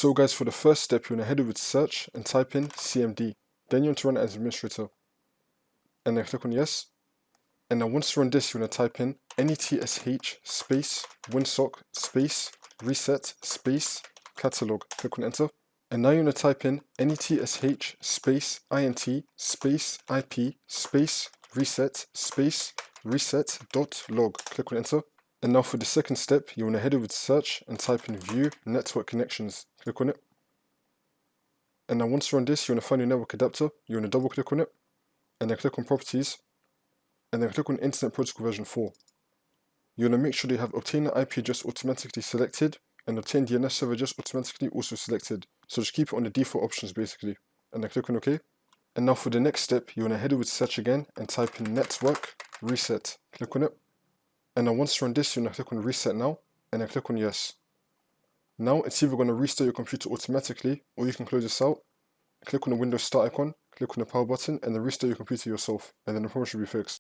So guys, for the first step, you want to head over to search and type in CMD. Then you want to run it as administrator. And then click on yes. And now once you run this, you want to type in netsh space Winsock space reset space catalog. Click on enter. And now you want to type in netsh space int space ip space reset.log. Click on enter. And now for the second step, you want to head over to search and type in view network connections. Click on it. And now once you run this, you want to find your network adapter. You want to double click on it. And then click on properties. And then click on Internet Protocol version 4. You want to make sure that you have obtain the IP address automatically selected and obtain DNS server address automatically also selected. So just keep it on the default options basically. And then click on OK. And now for the next step, you want to head over to search again and type in network reset. Click on it. And now once you run this, you want to click on reset now and then click on yes. Now it's either going to restart your computer automatically or you can close this out. Click on the Windows Start icon, click on the power button and then restart your computer yourself and then the problem should be fixed.